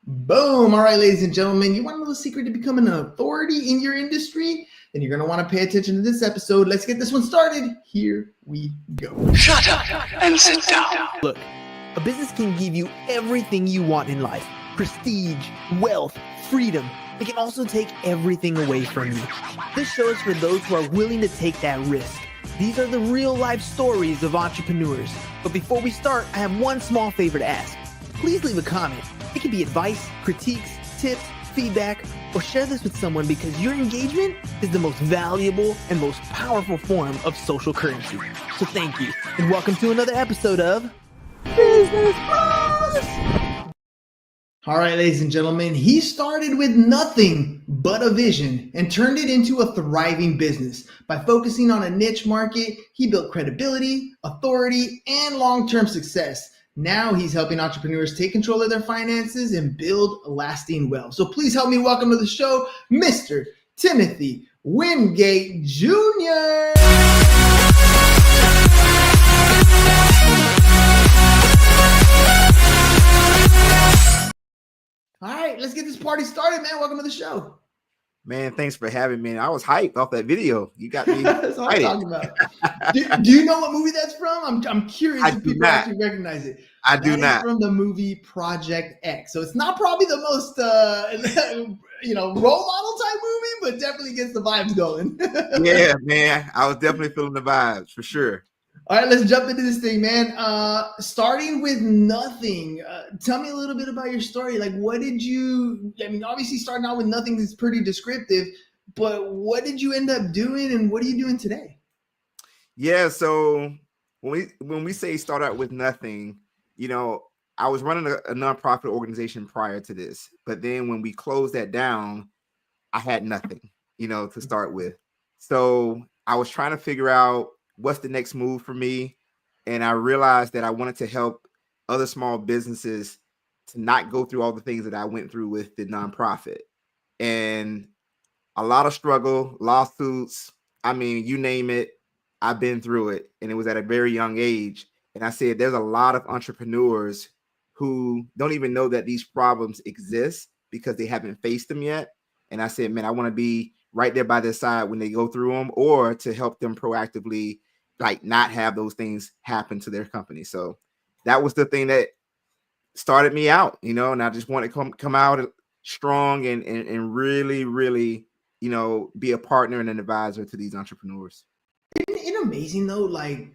Boom. All right, ladies and gentlemen, you want to know the secret to becoming an authority in your industry? Then you're going to want to pay attention to this episode. Let's get this one started. Here we go. Shut up and sit down. Look, a business can give you everything you want in life. Prestige, wealth, freedom. It can also take everything away from you. This show is for those who are willing to take that risk. These are the real life stories of entrepreneurs. But before we start, I have one small favor to ask. Please leave a comment. It can be advice, critiques, tips, feedback, or share this with someone because your engagement is the most valuable and most powerful form of social currency. So thank you, and welcome to another episode of Business Boss! All right, ladies and gentlemen, he started with nothing but a vision and turned it into a thriving business. By focusing on a niche market, he built credibility, authority, and long-term success. Now he's helping entrepreneurs take control of their finances and build lasting wealth. So please help me welcome to the show, Mr. Timothy Wingate Jr. All right, let's get this party started, man. Welcome to the show. Man, thanks for having me. I was hyped off that video. You got me That's what I'm excited. talking about. Do you know what movie that's from? I'm curious I if do people not. actually recognize it. I do That is not. from the movie Project X. So it's not probably the most role model type movie, but definitely gets the vibes going. Yeah, man. I was definitely feeling the vibes for sure. All right, let's jump into this thing, man. Starting with nothing. Tell me a little bit about your story. Like, what did you, obviously starting out with nothing is pretty descriptive, but what did you end up doing and what are you doing today? Yeah, so when we say start out with nothing, I was running a nonprofit organization prior to this, but then when we closed that down, I had nothing, to start with. So I was trying to figure out what's the next move for me. And I realized that I wanted to help other small businesses to not go through all the things that I went through with the nonprofit. And a lot of struggle, lawsuits, you name it, I've been through it. And it was at a very young age. And I said, there's a lot of entrepreneurs who don't even know that these problems exist because they haven't faced them yet. And I said, man, I want to be right there by their side when they go through them, or to help them proactively, like, not have those things happen to their company. So that was the thing that started me out, and I just want to come out strong and really, really, be a partner and an advisor to these entrepreneurs. Isn't it amazing though? Like,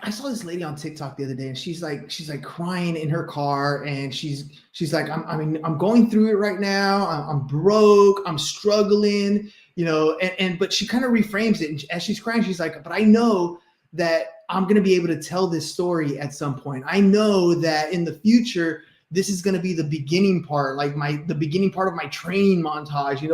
I saw this lady on TikTok the other day, and she's like crying in her car, and she's like, I'm going through it right now. I'm broke. I'm struggling, but she kind of reframes it. And as she's crying, she's like, but I know that I'm going to be able to tell this story at some point. I know that in the future, this is going to be the beginning part, like the beginning part of my training montage,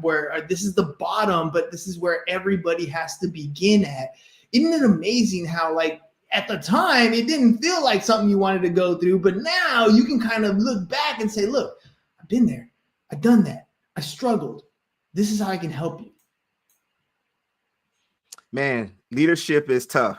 where this is the bottom, but this is where everybody has to begin at. Isn't it amazing how, like, at the time, it didn't feel like something you wanted to go through, but now you can kind of look back and say, look, I've been there. I've done that. I struggled. This is how I can help you. Man, leadership is tough.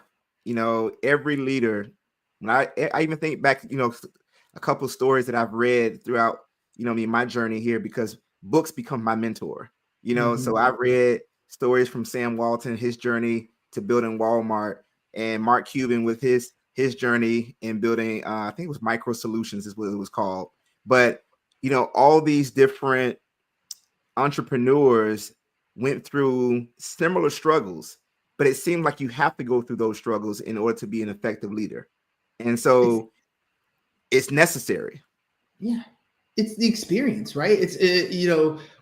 Every leader, when I even think back, a couple of stories that I've read throughout, my journey here, because books become my mentor, So I've read stories from Sam Walton, his journey to building Walmart, and Mark Cuban with his journey in building, I think it was Micro Solutions is what it was called. But, all these different entrepreneurs went through similar struggles, but it seemed like you have to go through those struggles in order to be an effective leader. And so it's necessary. Yeah. It's the experience, right?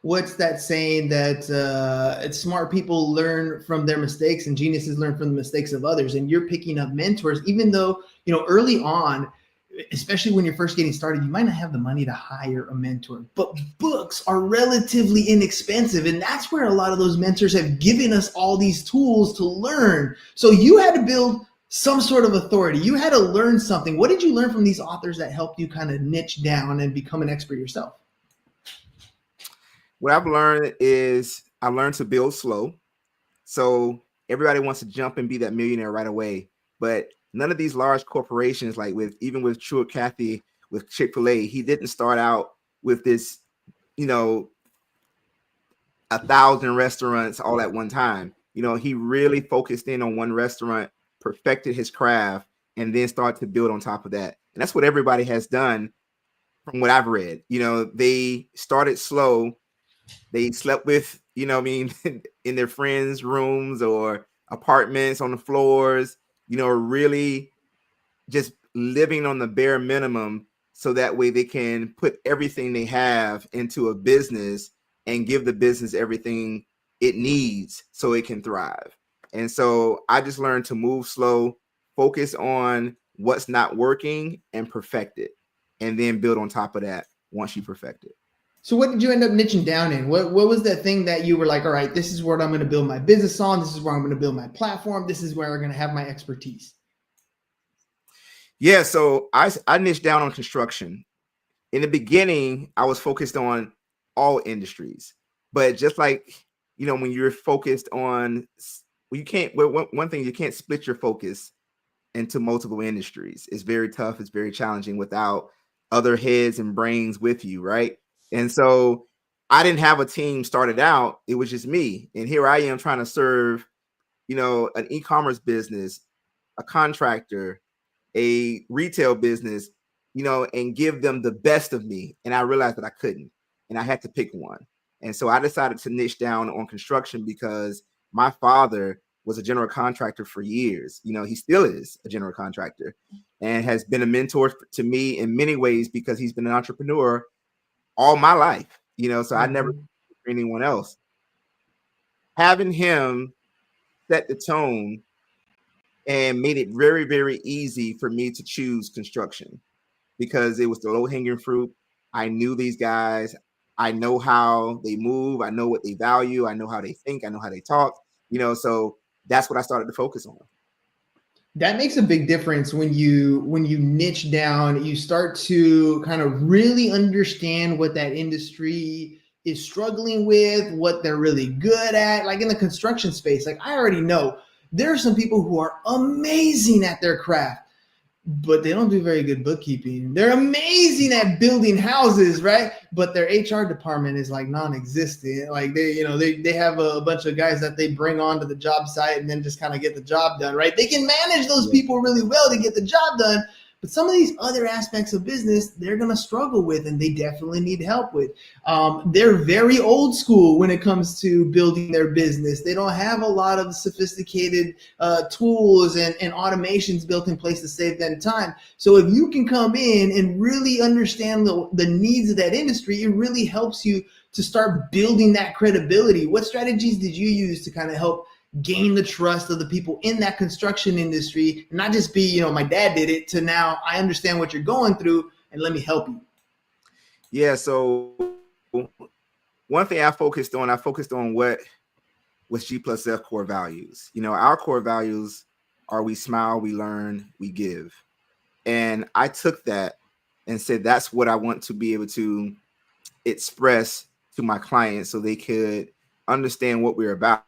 What's that saying that smart people learn from their mistakes and geniuses learn from the mistakes of others. And you're picking up mentors, even though, early on, especially when you're first getting started, you might not have the money to hire a mentor, but books are relatively inexpensive. And that's where a lot of those mentors have given us all these tools to learn. So you had to build some sort of authority. You had to learn something. What did you learn from these authors that helped you kind of niche down and become an expert yourself? What I've learned is I learned to build slow. So everybody wants to jump and be that millionaire right away. But none of these large corporations, like with Truett Cathy with Chick-fil-A, he didn't start out with this, you know, 1,000 restaurants all at one time. You know, he really focused in on one restaurant, perfected his craft, and then started to build on top of that. And that's what everybody has done from what I've read. You know, they started slow. They slept with, you know, I mean, in their friends' rooms or apartments on the floors, you know, really just living on the bare minimum so that way they can put everything they have into a business and give the business everything it needs so it can thrive. And so I just learned to move slow, focus on what's not working and perfect it, and then build on top of that once you perfect it. So what did you end up niching down in? What was that thing that you were like, all right, this is what I'm going to build my business on. This is where I'm going to build my platform. This is where I'm going to have my expertise. Yeah, so I niched down on construction. In the beginning, I was focused on all industries, but just like, you know, when you're focused on, well, you can't, well, one thing, you can't split your focus into multiple industries. It's very tough. It's very challenging without other heads and brains with you, right? And so I didn't have a team started out. It was just me. And here I am trying to serve, you know, an e-commerce business, a contractor, a retail business, you know, and give them the best of me. And I realized that I couldn't, and I had to pick one. And so I decided to niche down on construction because my father was a general contractor for years. You know, he still is a general contractor and has been a mentor to me in many ways because he's been an entrepreneur all my life, you know, so I never for anyone else. Having him set the tone and made it very, very easy for me to choose construction because it was the low hanging fruit. I knew these guys. I know how they move. I know what they value. I know how they think. I know how they talk, you know, so that's what I started to focus on. That makes a big difference when you niche down. You start to kind of really understand what that industry is struggling with, what they're really good at. Like in the construction space, like I already know there are some people who are amazing at their craft, but they don't do very good bookkeeping. They're amazing at building houses, right? But their HR department is like non-existent. Like they have a bunch of guys that they bring onto the job site and then just kind of get the job done, right? They can manage those people really well to get the job done. But some of these other aspects of business, they're going to struggle with, and they definitely need help with. They're very old school when it comes to building their business. They don't have a lot of sophisticated tools and automations built in place to save them time. So if you can come in and really understand the needs of that industry, it really helps you to start building that credibility. What strategies did you use to kind of help gain the trust of the people in that construction industry, and not just be, you know, my dad did it, to now I understand what you're going through and let me help you? Yeah, so one thing I focused on what was G plus F core values. You know, our core values are we smile, we learn, we give. And I took that and said, that's what I want to be able to express to my clients so they could understand what we're about.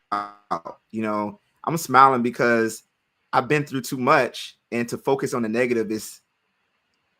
You know, I'm smiling because I've been through too much, and to focus on the negative is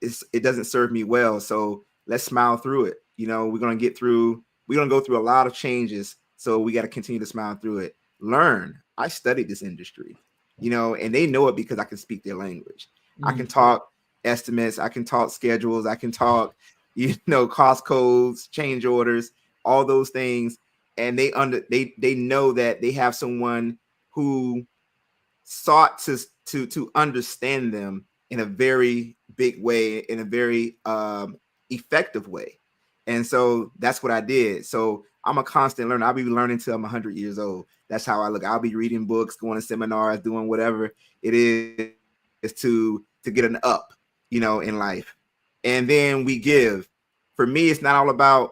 it doesn't serve me well. So let's smile through it. You know, we're going to go through a lot of changes. So we got to continue to smile through it. Learn. I studied this industry, you know, and they know it because I can speak their language. I can talk estimates. I can talk schedules. I can talk, you know, cost codes, change orders, all those things. And they know that they have someone who sought to understand them in a very big way, in a very effective way. And so that's what I did. So I'm a constant learner. I'll be learning till I'm 100 years old. That's how I look. I'll be reading books, going to seminars, doing whatever it is to get an up, you know, in life. And then we give. For me, it's not all about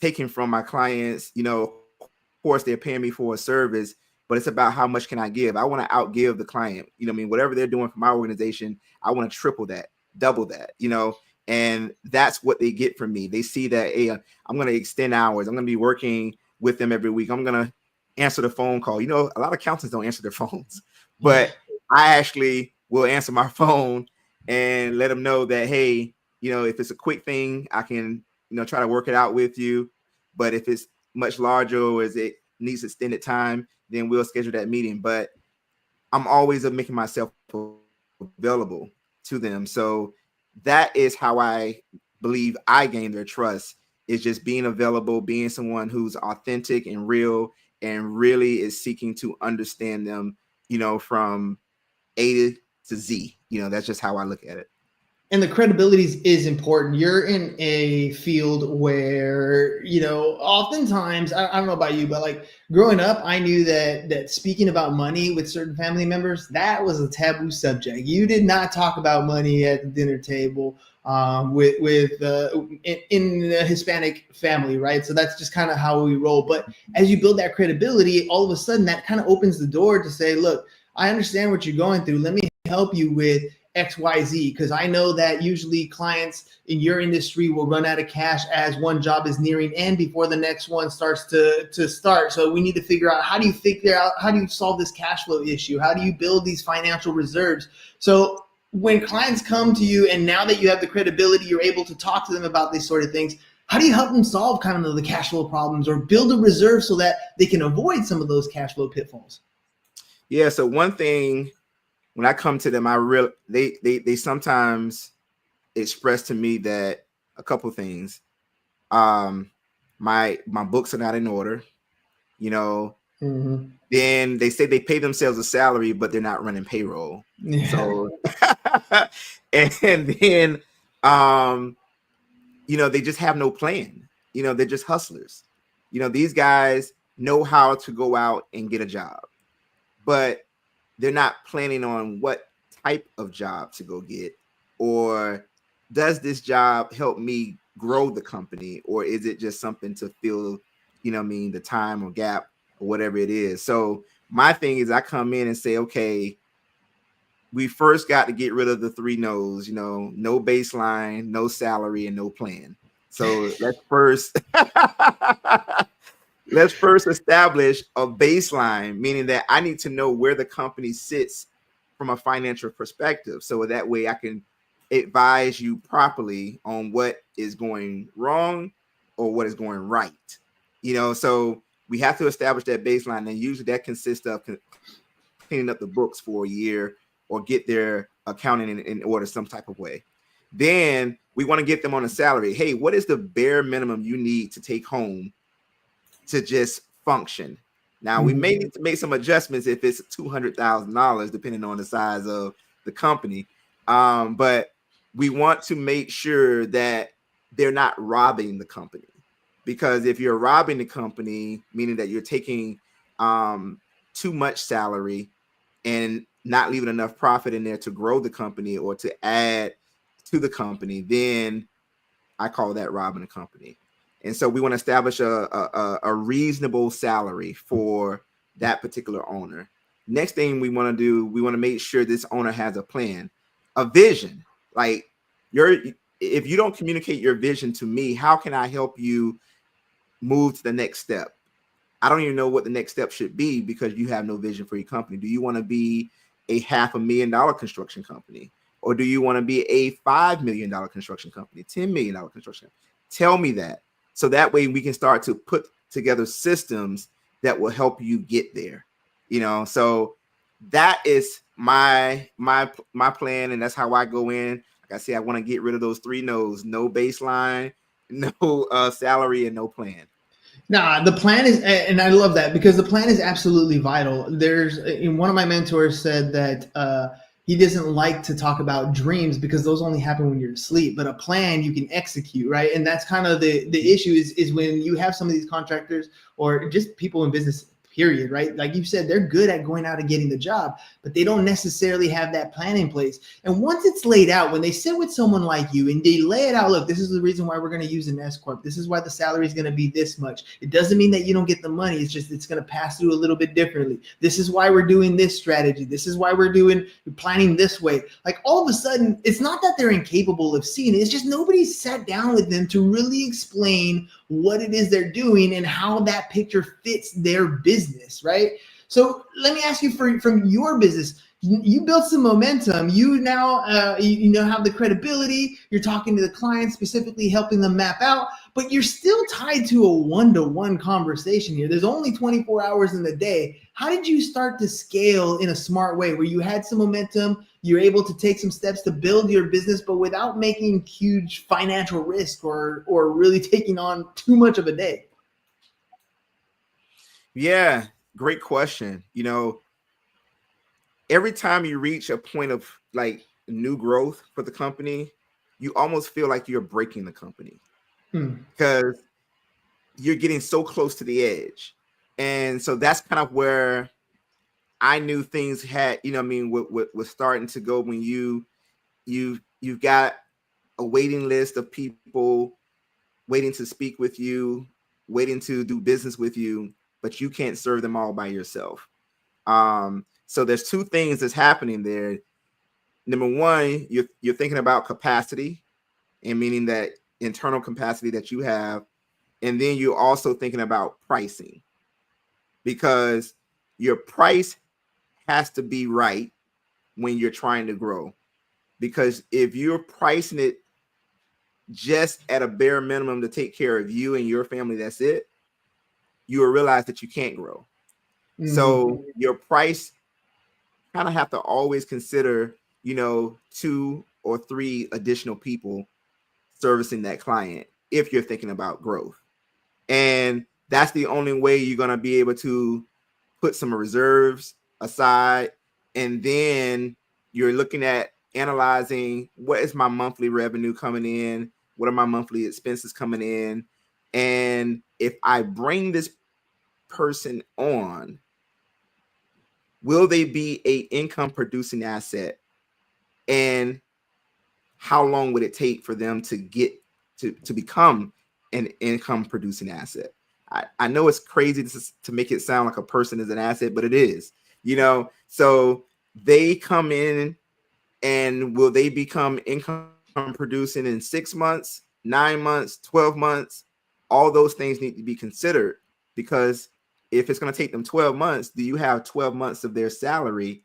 taking from my clients. You know, of course, they're paying me for a service, but it's about how much can I give. I want to outgive the client. You know what I mean? Whatever they're doing for my organization, I want to triple that, double that, you know, and that's what they get from me. They see that, hey, I'm going to extend hours. I'm going to be working with them every week. I'm going to answer the phone call. You know, a lot of accountants don't answer their phones, but I actually will answer my phone and let them know that, hey, you know, if it's a quick thing, I can try to work it out with you. But if it's much larger or as it needs extended time, then we'll schedule that meeting. But I'm always making myself available to them. So that is how I believe I gain their trust, is just being available, being someone who's authentic and real and really is seeking to understand them, from A to Z. That's just how I look at it. And the credibility is important. You're in a field where, oftentimes, I don't know about you, but like growing up, I knew that speaking about money with certain family members, that was a taboo subject. You did not talk about money at the dinner table in a Hispanic family, right? So that's just kind of how we roll. But as you build that credibility, all of a sudden that kind of opens the door to say, look, I understand what you're going through. Let me help you with XYZ, because I know that usually clients in your industry will run out of cash as one job is nearing end before the next one starts to start. So we need to figure out how do you solve this cash flow issue? How do you build these financial reserves? So when clients come to you and now that you have the credibility, you're able to talk to them about these sort of things. How do you help them solve kind of the cash flow problems or build a reserve so that they can avoid some of those cash flow pitfalls? Yeah. So one thing, when I come to them, they sometimes express to me that a couple things. My books are not in order, Mm-hmm. Then they say they pay themselves a salary, but they're not running payroll. Yeah. So, and then, they just have no plan. They're just hustlers. These guys know how to go out and get a job, but they're not planning on what type of job to go get, or does this job help me grow the company, or is it just something to fill, the time or gap or whatever it is. So my thing is I come in and say, okay, we first got to get rid of the 3 no's, no baseline, no salary, and no plan. So let's first establish a baseline, meaning that I need to know where the company sits from a financial perspective. So that way I can advise you properly on what is going wrong or what is going right. So we have to establish that baseline. And usually that consists of cleaning up the books for a year or get their accounting in order some type of way. Then we want to get them on a salary. Hey, what is the bare minimum you need to take home to just function? Now we may need to make some adjustments if it's $200,000, depending on the size of the company. But we want to make sure that they're not robbing the company, because if you're robbing the company, meaning that you're taking too much salary and not leaving enough profit in there to grow the company or to add to the company, then I call that robbing the company. And so we want to establish a reasonable salary for that particular owner. Next thing we want to do, we want to make sure this owner has a plan, a vision. Like if you don't communicate your vision to me, how can I help you move to the next step? I don't even know what the next step should be because you have no vision for your company. Do you want to be a $500,000 construction company? Or do you want to be a $5 million construction company, $10 million construction company? Tell me that. So that way we can start to put together systems that will help you get there. So that is my plan, and that's how I go in. Like I said, I want to get rid of those 3 no's: no baseline, no salary, and no plan. Nah, the plan is, and I love that because the plan is absolutely vital. One of my mentors said that he doesn't like to talk about dreams because those only happen when you're asleep, but a plan you can execute, right? And that's kind of the issue is when you have some of these contractors or just people in business, period, right? Like you said, they're good at going out and getting the job, but they don't necessarily have that plan in place. And once it's laid out, when they sit with someone like you and they lay it out, look, this is the reason why we're going to use an S Corp. This is why the salary is going to be this much. It doesn't mean that you don't get the money. It's just, it's going to pass through a little bit differently. This is why we're doing this strategy. This is why we're planning this way. Like all of a sudden, it's not that they're incapable of seeing it. It's just nobody's sat down with them to really explain what it is they're doing and how that picture fits their business, right? So let me ask you from your business, you built some momentum. You now you know have the credibility. You're talking to the client specifically, helping them map out, but you're still tied to a one-to-one conversation here. There's only 24 hours in the day. How did you start to scale in a smart way where you had some momentum, you're able to take some steps to build your business, but without making huge financial risk or really taking on too much of a day? Yeah, great question. Every time you reach a point of like new growth for the company, you almost feel like you're breaking the company because you're getting so close to the edge. And so that's kind of where I knew things had, was starting to go when you've got a waiting list of people waiting to speak with you, waiting to do business with you, but you can't serve them all by yourself. So there's two things that's happening there. Number one, you're thinking about capacity, and meaning that internal capacity that you have, and then you're also thinking about pricing, because your price has to be right when you're trying to grow. Because if you're pricing it just at a bare minimum to take care of you and your family, that's it, you will realize that you can't grow. So your price kind of have to always consider, 2 or 3 additional people servicing that client if you're thinking about growth. And that's the only way you're going to be able to put some reserves aside. And then you're looking at analyzing, what is my monthly revenue coming in? What are my monthly expenses coming in? And if I bring this person on, will they be a income producing asset? And how long would it take for them to get to become an income producing asset? I know it's crazy to make it sound like a person is an asset, but it is, so they come in, and will they become income producing in 6 months, 9 months, 12 months? All those things need to be considered, because if it's going to take them 12 months, do you have 12 months of their salary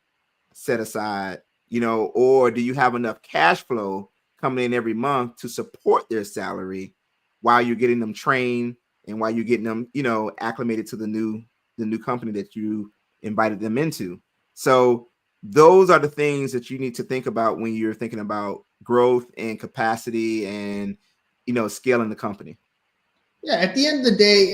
set aside, or do you have enough cash flow coming in every month to support their salary while you're getting them trained and while you're getting them, acclimated to the new company that you invited them into? So those are the things that you need to think about when you're thinking about growth and capacity and, scaling the company. Yeah, at the end of the day,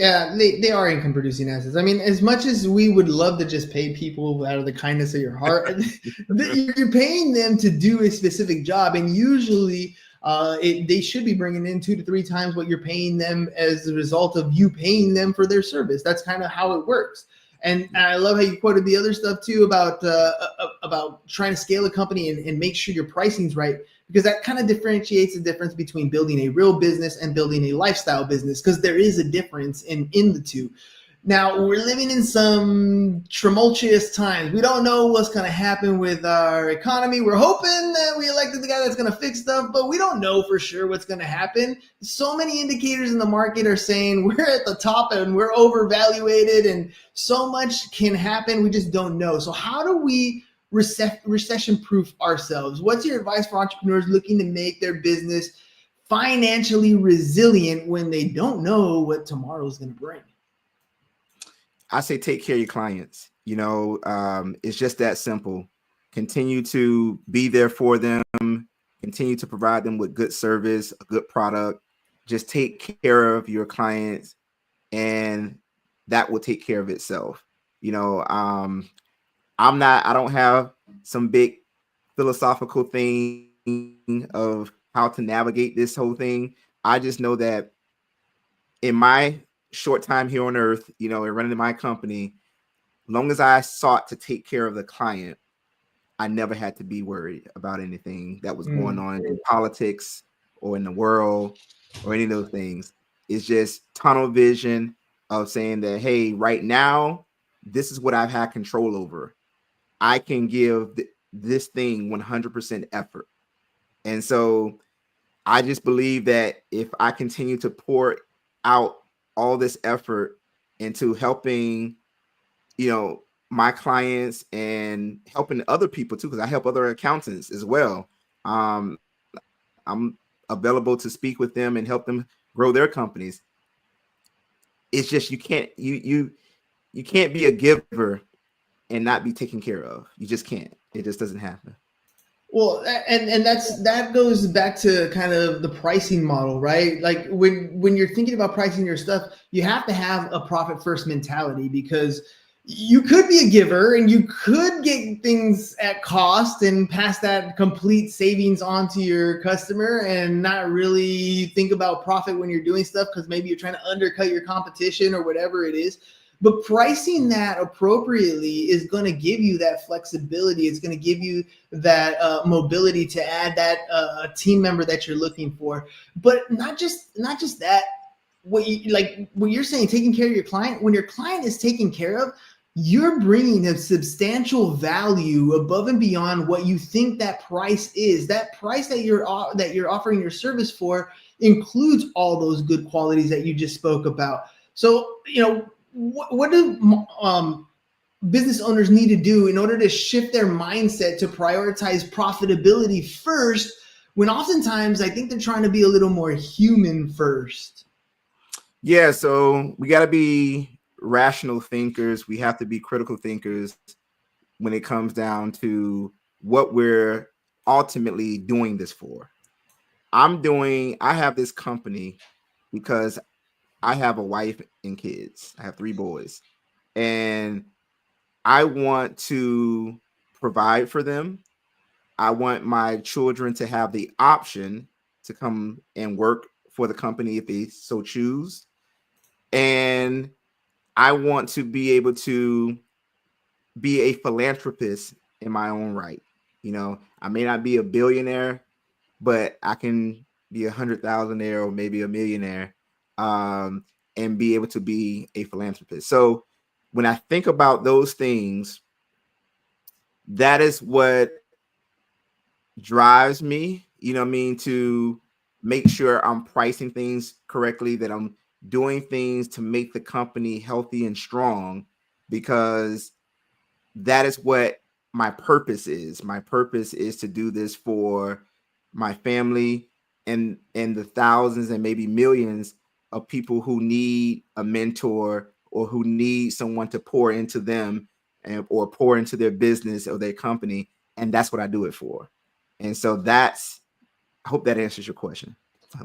they are income producing assets. I mean, as much as we would love to just pay people out of the kindness of your heart, you're paying them to do a specific job. And usually they should be bringing in 2 to 3 times what you're paying them as a result of you paying them for their service. That's kind of how it works. And I love how you quoted the other stuff too about trying to scale a company and make sure your pricing's right, because that kind of differentiates the difference between building a real business and building a lifestyle business, because there is a difference in the two. Now, we're living in some tumultuous times. We don't know what's going to happen with our economy. We're hoping that we elected the guy that's going to fix stuff, but we don't know for sure what's going to happen. So many indicators in the market are saying we're at the top and we're overvaluated, and so much can happen. We just don't know. So how do we recession proof ourselves? What's your advice for entrepreneurs looking to make their business financially resilient when they don't know what tomorrow is going to bring? I say take care of your clients. It's just that simple. Continue to be there for them. Continue to provide them with good service, a good product. Just take care of your clients, and that will take care of itself. I don't have some big philosophical thing of how to navigate this whole thing. I just know that in my short time here on earth, and running my company, long as I sought to take care of the client, I never had to be worried about anything that was going on in politics or in the world or any of those things. It's just tunnel vision of saying that, hey, right now, this is what I've had control over. I can give this thing 100% effort. And so I just believe that if I continue to pour out all this effort into helping, my clients and helping other people too, because I help other accountants as well. I'm available to speak with them and help them grow their companies. It's just you can't be a giver and not be taken care of. You just can't. It just doesn't happen. Well, and that goes back to kind of the pricing model, right? Like when you're thinking about pricing your stuff, you have to have a profit first mentality, because you could be a giver and you could get things at cost and pass that complete savings on to your customer and not really think about profit when you're doing stuff, because maybe you're trying to undercut your competition or whatever it is. But pricing that appropriately is going to give you that flexibility. It's going to give you that mobility to add that team member that you're looking for. But not just that. What you're saying, taking care of your client. When your client is taken care of, you're bringing a substantial value above and beyond what you think that price is. That price that you're offering your service for includes all those good qualities that you just spoke about. So, what do business owners need to do in order to shift their mindset to prioritize profitability first, when oftentimes I think they're trying to be a little more human first? Yeah, so we got to be rational thinkers. We have to be critical thinkers when it comes down to what we're ultimately doing this for. I have this company because I have a wife and kids. I have 3 boys, and I want to provide for them. I want my children to have the option to come and work for the company if they so choose. And I want to be able to be a philanthropist in my own right. I may not be a billionaire, but I can be 100,000-aire or maybe a millionaire, and be able to be a philanthropist. So when I think about those things, that is what drives me, to make sure I'm pricing things correctly, that I'm doing things to make the company healthy and strong, because that is what my purpose is. My purpose is to do this for my family and the thousands and maybe millions of people who need a mentor or who need someone to pour into them or pour into their business or their company. And that's what I do it for. And so I hope that answers your question.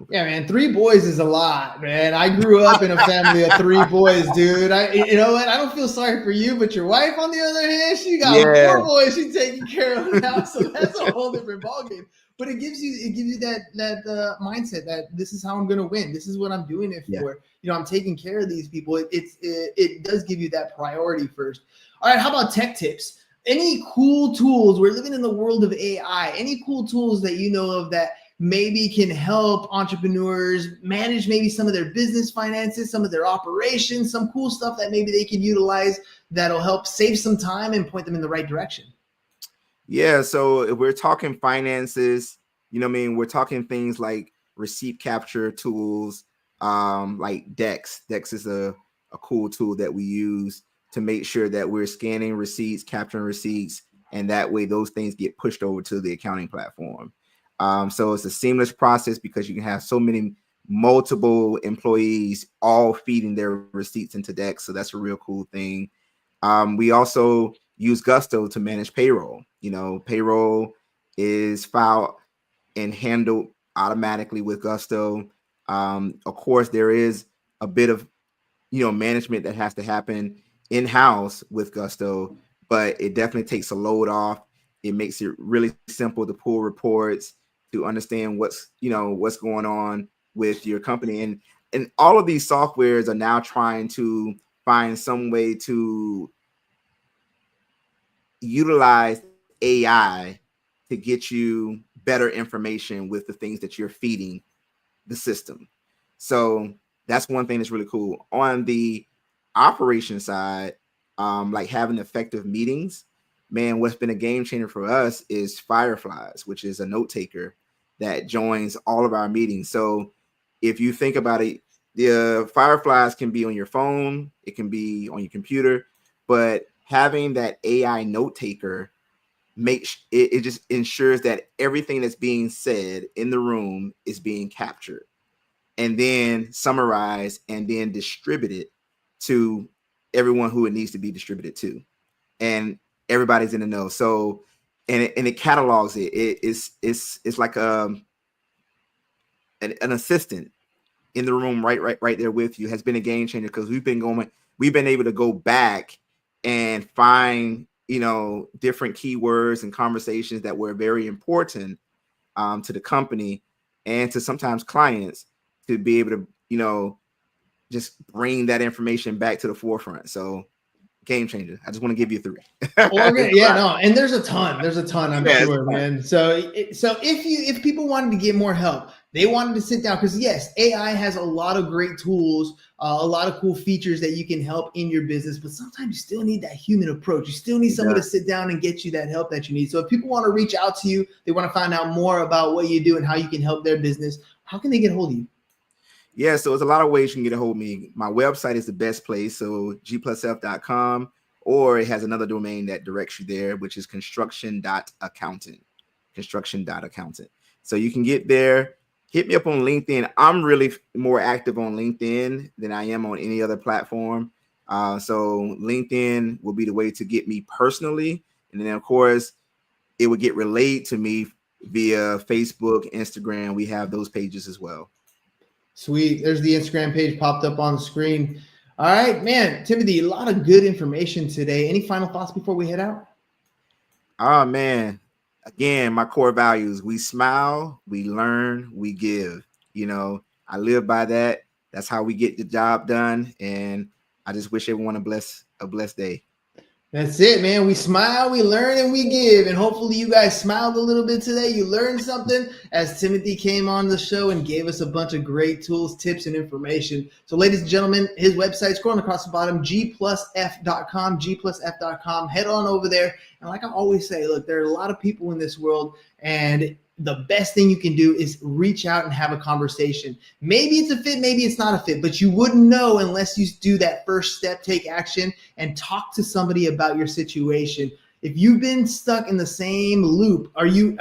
Yeah, man, 3 boys is a lot, man. I grew up in a family of 3 boys, dude. You know what? I don't feel sorry for you, but your wife, on the other hand, she got 4 boys she's taking care of now, so that's a whole different ballgame. But it gives you that mindset that this is how I'm going to win. This is what I'm doing it for. I'm taking care of these people. It does give you that priority first. All right, how about tech tips? Any cool tools? We're living in the world of AI. Any cool tools that you know of that maybe can help entrepreneurs manage maybe some of their business finances, some of their operations, some cool stuff that maybe they can utilize that'll help save some time and point them in the right direction? Yeah, so if we're talking finances, we're talking things like receipt capture tools, like Dex. Dex is a cool tool that we use to make sure that we're scanning receipts, capturing receipts, and that way those things get pushed over to the accounting platform. So it's a seamless process because you can have so many multiple employees all feeding their receipts into Dex. So that's a real cool thing. We also use Gusto to manage payroll. Payroll is filed and handled automatically with Gusto. Of course, there is a bit of management that has to happen in-house with Gusto, but it definitely takes a load off. It makes it really simple to pull reports, to understand what's going on with your company. And all of these softwares are now trying to find some way to utilize AI to get you better information with the things that you're feeding the system. So that's one thing that's really cool. On the operation side, like having effective meetings, man, what's been a game changer for us is Fireflies, which is a note taker that joins all of our meetings. So if you think about it, the Fireflies can be on your phone, it can be on your computer, but having that AI note taker makes it just ensures that everything that's being said in the room is being captured and then summarized and then distributed to everyone who it needs to be distributed to, and everybody's in the know. So and it catalogs it. It's like an assistant in the room right there with you. Has been a game changer because we've been able to go back and find, you know, different keywords and conversations that were very important to the company and to sometimes clients, to be able to, you know, just bring that information back to the forefront. So game changer. I just want to give you 3. And there's a ton, I'm sure, man. So if people wanted to get more help, they wanted to sit down, because yes, AI has a lot of great tools, a lot of cool features that you can help in your business, but sometimes you still need that human approach. You still need someone to sit down and get you that help that you need. So if people want to reach out to you, they want to find out more about what you do and how you can help their business, how can they get a hold of you? Yeah, so there's a lot of ways you can get a hold of me. My website is the best place, so g+f.com, or it has another domain that directs you there, which is construction.accountant. So you can get there. Hit me up on LinkedIn. I'm really more active on LinkedIn than I am on any other platform. So LinkedIn will be the way to get me personally. And then, of course, it would get relayed to me via Facebook, Instagram. We have those pages as well. Sweet. There's the Instagram page popped up on the screen. All right, man. Timothy, a lot of good information today. Any final thoughts before we head out? Oh, man. Again, my core values: we smile, we learn, we give. You know, I live by that. That's how we get the job done. And I just wish everyone a blessed day. That's it, man. We smile, we learn, and we give. And hopefully you guys smiled a little bit today. You learned something as Timothy came on the show and gave us a bunch of great tools, tips, and information. So ladies and gentlemen, his website, scrolling across the bottom, g+f.com, g+f.com. Head on over there. And like I always say, look, there are a lot of people in this world, and the best thing you can do is reach out and have a conversation. Maybe it's a fit, maybe it's not a fit, but you wouldn't know unless you do that first step, take action, and talk to somebody about your situation. If you've been stuck in the same loop, have you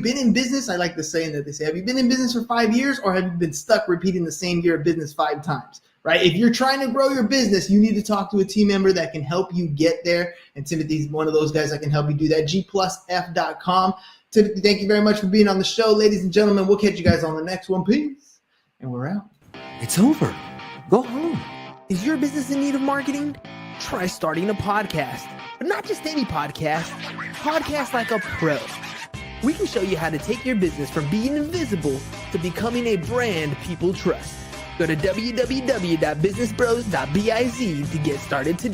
been in business? I like the saying that they say, have you been in business for 5 years, or have you been stuck repeating the same year of business 5 times? Right? If you're trying to grow your business, you need to talk to a team member that can help you get there. And Timothy's one of those guys that can help you do that. g+f.com. Timothy, thank you very much for being on the show. Ladies and gentlemen, we'll catch you guys on the next one. Peace. And we're out. It's over. Go home. Is your business in need of marketing? Try starting a podcast. But not just any podcast. Podcast like a pro. We can show you how to take your business from being invisible to becoming a brand people trust. Go to www.businessbros.biz to get started today.